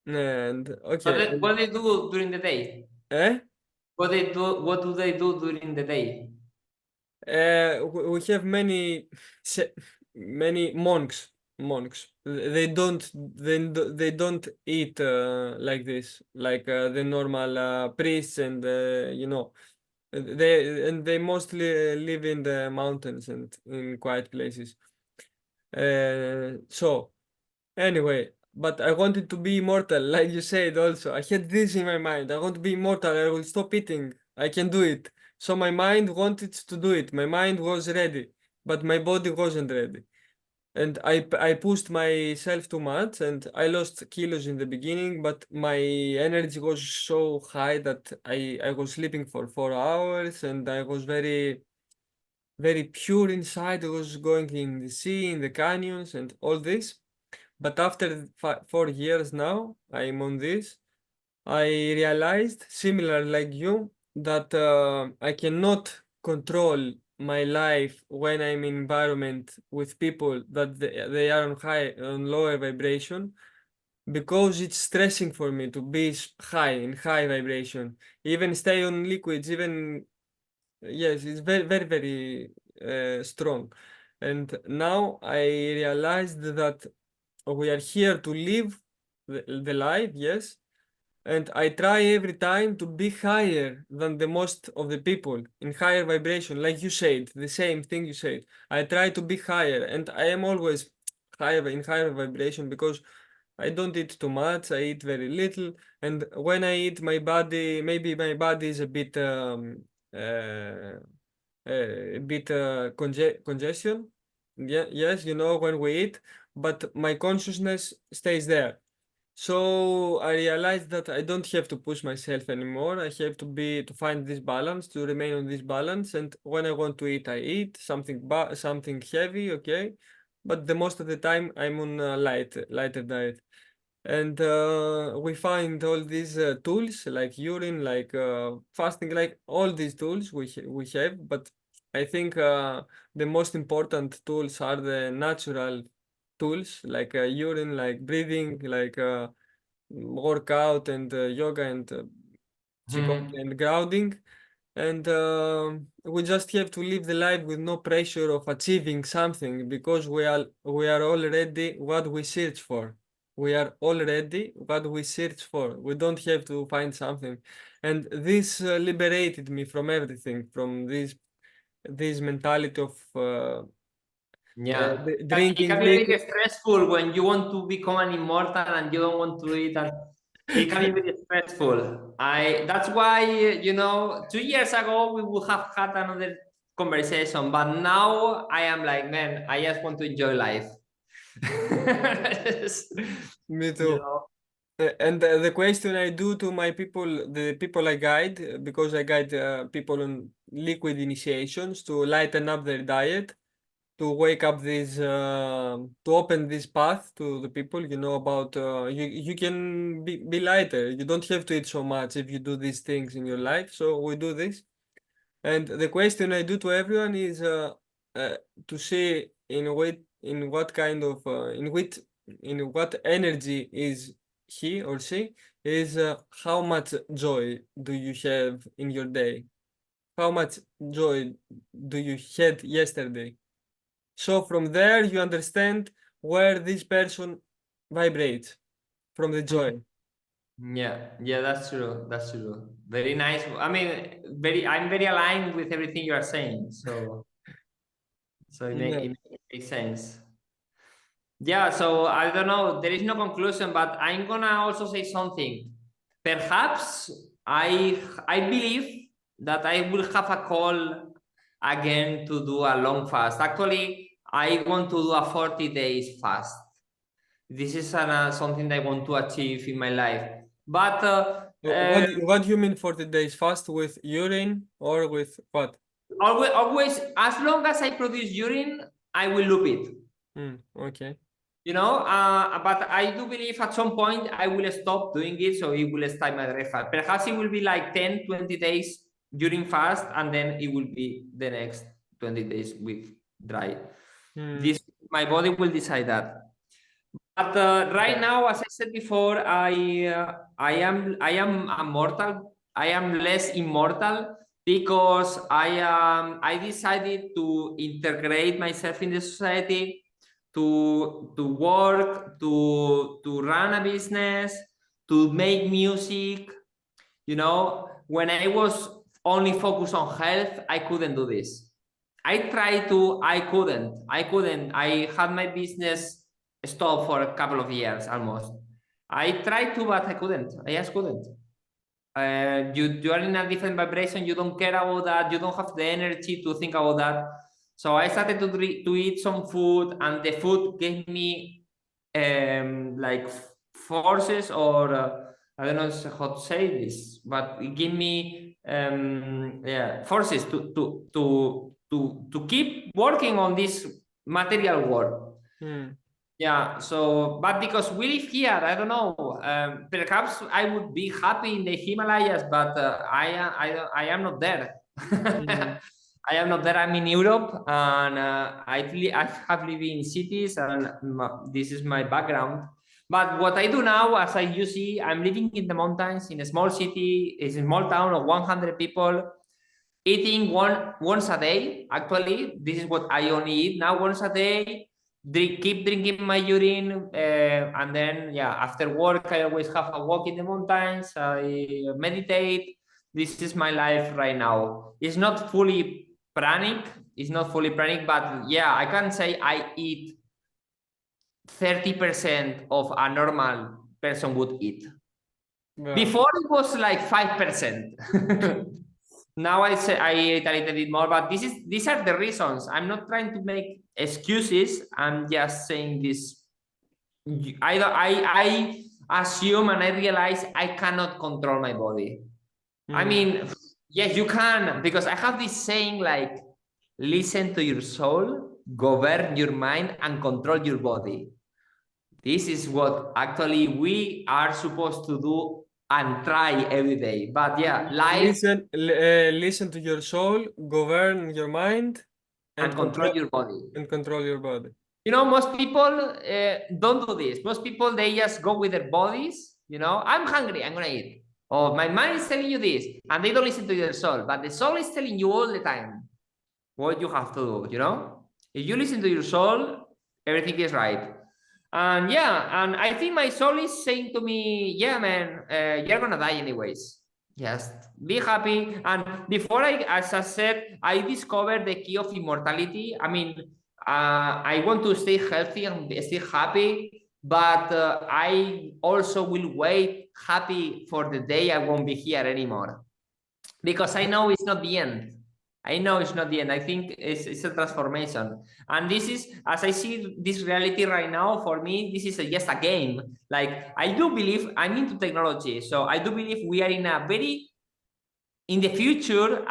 And okay, What they do during the day? eh? What do they do during the day? We have many monks. Monks. They don't eat like this, like the normal priests, and they mostly live in the mountains and in quiet places. So anyway, but I wanted to be immortal, like you said also. I had this in my mind. I want to be immortal. I will stop eating. I can do it. So my mind wanted to do it. My mind was ready, but my body wasn't ready. And I pushed myself too much, and I lost kilos in the beginning, but my energy was so high that I was sleeping for 4 hours, and I was very pure inside. I was going in the sea, in the canyons, and all this. But after 4 years now, I'm on this. I realized, similar like you, that I cannot control my life when I'm in environment with people that they are on lower vibration, because it's stressing for me to be in high vibration, even stay on liquids, even yes, it's very strong. And now I realized that we are here to live the life, yes, and I try every time to be higher than the most of the people, in higher vibration, like you said, the same thing you said. I try to be higher, and I am always higher vibration, because I don't eat too much, I eat very little, and when I eat, maybe my body is uh, a bit congestion. Yeah, yes, when we eat, but my consciousness stays there. So I realized that I don't have to push myself anymore. I have to find this balance, to remain on this balance. And when I want to eat, I eat something heavy, okay. But the most of the time, I'm on a lighter diet. And we find all these tools like urine, like fasting, like all these tools we have. But I think the most important tools are the natural tools, like urine, like breathing, like workout, and yoga, and Qigong, Hmm. and grounding. And we just have to live the life with no pressure of achieving something, because we are already what we search for. We are already what we search for. We don't have to find something. And this liberated me from everything, from this mentality of Yeah, it drinking can be liquid. very stressful when you want to become an immortal and you don't want to eat. And it can be very stressful. That's why 2 years ago we would have had another conversation, but now I am like, man, I just want to enjoy life. Me you too. know. And the question I do to my people, the people I guide, because I guide people on liquid initiations to lighten up their diet, to wake up to open this path to the people, about you can be lighter. You don't have to eat so much if you do these things in your life. So we do this. And the question I do to everyone is uh, to see in what energy is he or she, is how much joy do you have in your day? How much joy do you had yesterday? So from there you understand where this person vibrates from the joy. Yeah, that's true. That's true. Very nice. I mean, I'm very aligned with everything you are saying. So Yeah. it makes sense. Yeah, so I don't know. There is no conclusion, but I'm gonna also say something. Perhaps I believe that I will have a call again to do a long fast. Actually, I want to do a 40 days fast. This is something I want to achieve in my life. But What do you mean 40 days fast with urine or with what? always, as long as I produce urine, I will loop it. Okay. You know, but I do believe at some point I will stop doing it, so it will start my dry fast. Perhaps it will be like 10, 20 days during fast, and then it will be the next 20 days with dry. This, my body will decide that. But right now, as I said before, I am a mortal. I am less immortal because I decided to integrate myself in the society, to work, to run a business, to make music. You know, when I was only focused on health, I couldn't do this. I tried to, I couldn't. I had my business stopped for a couple of years almost. I tried to, but I couldn't. I just couldn't. You are in a different vibration. You don't care about that. You don't have the energy to think about that. So I started to eat some food, and the food gave me like forces, or I don't know how to say this, but it gave me forces to keep working on this material world. Yeah, so, but because we live here, I don't know, perhaps I would be happy in the Himalayas, but I am not there. I am not there. I'm in Europe, and I have lived in cities, and this is my background. But what I do now, as you see, I'm living in the mountains in a small city, it's a small town of 100 people, eating once a day. Actually, this is what I only eat now, once a day. Keep drinking my urine, and then after work I always have a walk in the mountains. I meditate. This is my life right now. It's not fully pranic. It's not fully pranic, but I can say I eat 30% of a normal person would eat. Before it was like 5%. Now I say I eat a little bit more, but these are the reasons. I'm not trying to make excuses. I'm just saying this. I assume and I realize I cannot control my body. I mean, yes, you can, because I have this saying like, listen to your soul, govern your mind, and control your body. This is what actually we are supposed to do and try every day. But life. Listen to your soul, govern your mind, and control your body. And control your body. You know, most people don't do this. Most people, they just go with their bodies. You know, I'm hungry, I'm gonna eat. Or my mind is telling you this, and they don't listen to their soul. But the soul is telling you all the time what you have to do. You know, if you listen to your soul, everything is right. And and I think my soul is saying to me, yeah, man, you're gonna die anyways. Just be happy. And before as I said, I discovered the key of immortality. I mean, I want to stay healthy and stay happy, but I also will wait happy for the day I won't be here anymore, because I know it's not the end. I know it's not the end. I think it's a transformation. And this is, as I see this reality right now, for me, this is just a game. Like, I do believe I'm into technology. So I do believe we are in the future,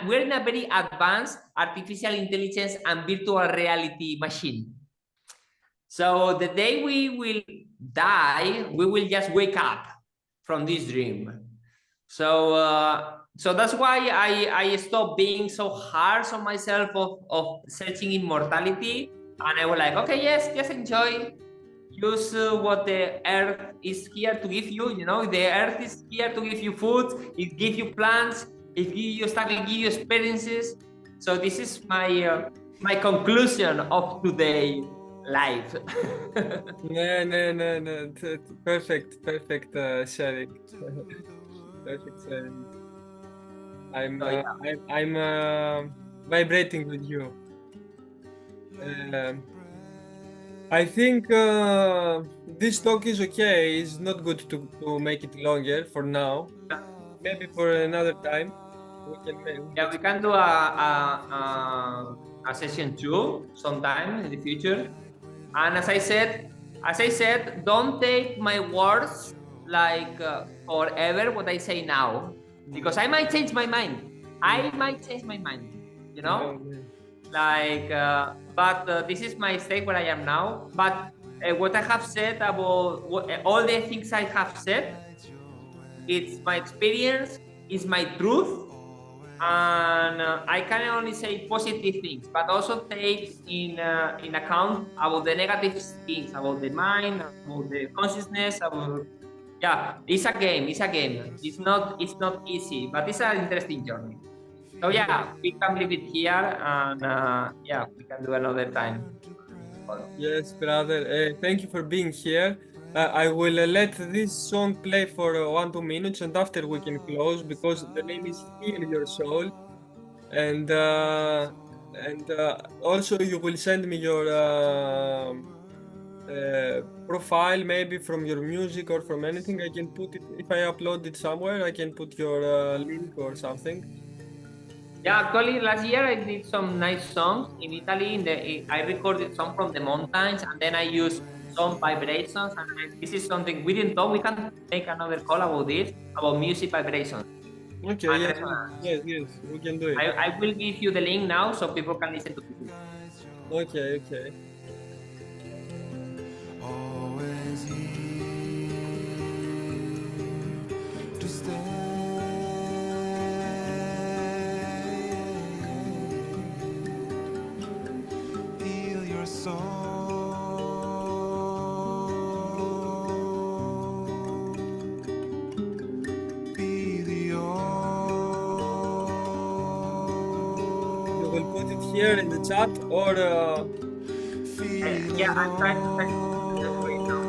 we're in a very advanced artificial intelligence and virtual reality machine. So the day we will die, we will just wake up from this dream. So that's why I stopped being so hard on myself of searching immortality, and I was like, okay, yes, just enjoy. use what the earth is here to give you. You know, the earth is here to give you food. It gives you plants. It gives you stuff. It gives you experiences. So this is my my conclusion of today life. No. Perfect sharing. Perfect sharing. So, yeah. I'm vibrating with you. I think this talk is okay. It's not good to make it longer for now. Maybe for another time we can make. Yeah, we can do a session 2 sometime in the future. And as I said, don't take my words like forever what I say now, because I might change my mind. I might change my mind, you know? Like, but this is my state where I am now. But what I have said about all the things I have said, it's my experience, it's my truth, and I can only say positive things, but also take in account about the negative things, about the mind, about the consciousness, about it's a game. It's not easy, but it's an interesting journey. So yeah, we can leave it here, and we can do another time. Yes, brother. Thank you for being here. I will let this song play for 1-2 minutes, and after we can close because the name is Heal Your Soul, and also you will send me your profile, maybe from your music or from anything. I can put it if I upload it somewhere. I can put your link or something. Yeah, actually, last year I did some nice songs in Italy. I recorded some from the mountains, and then I used some vibrations. And this is something we didn't talk. We can make another call about this, about music vibrations. Okay, yes, we can do it. I will give you the link now so people can listen to it. Okay. Always here to stay. Heal your soul. Be the all. You will put it here in the chat or Yeah, I'm trying to send it right now.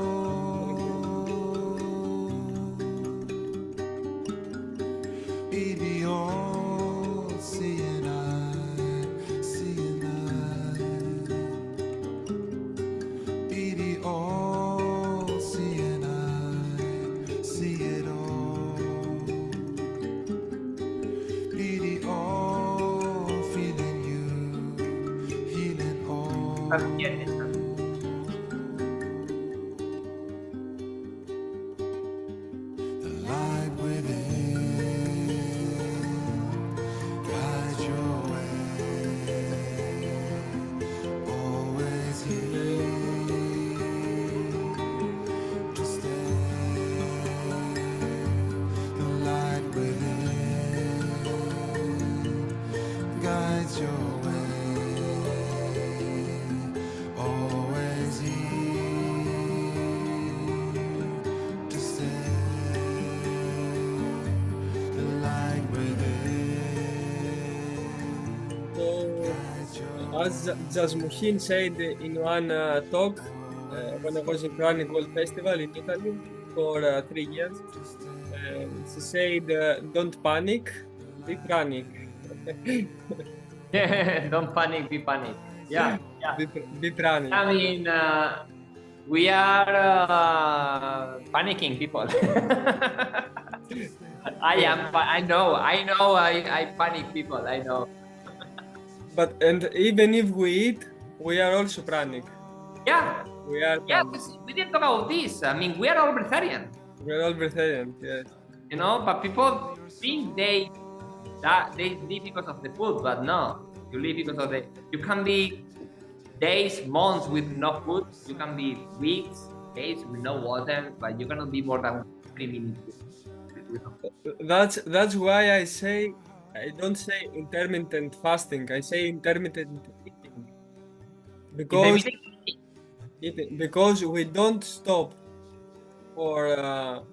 Be the all seeing eye, seeing eye. Be the all seeing eye, see it all. Be the all feeling you, healing all. Yeah. The light within guide your way. Always here to stay. The light within guides your way. Always here to stay. The light within guides your way. as Jasmuhin said in one talk when I was in Pranic Festival in Italy for 3 years, she said, "Don't panic, be pranic." Don't panic, be panic. Yeah. Be pranic. I mean, we are panicking people. I know, I panic people, I know. But and even if we eat, we are also pranic. Yeah, We are pranic. we didn't talk about this. I mean, we are all breatharian, We are all Breatharian, yes. you know, but people think they live because of the food, but no, you live because of you can be days, months with no food, you can be weeks, days with no water, but you cannot be more than 3 minutes. That's why I don't say intermittent fasting. I say intermittent eating because eating, because we don't stop for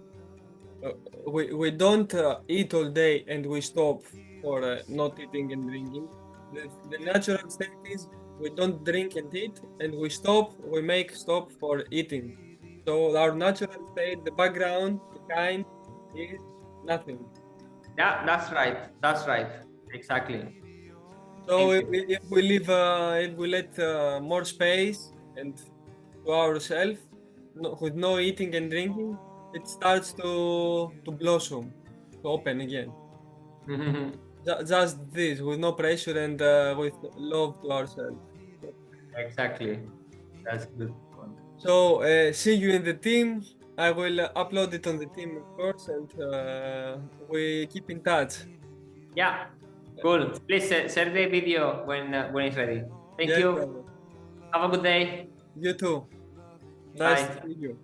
we don't eat all day and we stop for not eating and drinking. The natural state is we don't drink and eat, and we stop, we make stop for eating. So our natural state, the background behind, is nothing. Yeah, that's right. That's right. Exactly. So Thank if we leave, if we let more space and to ourselves, with no eating and drinking, it starts to blossom, to open again. Just this, with no pressure and with love to ourselves. Exactly. That's good one. So see you in the team. I will upload it on the team, of course, and we keep in touch. Yeah. Cool. Please share the video when it's ready. Thank Yes, you. brother. Have a good day. You too. Nice Bye. to see you.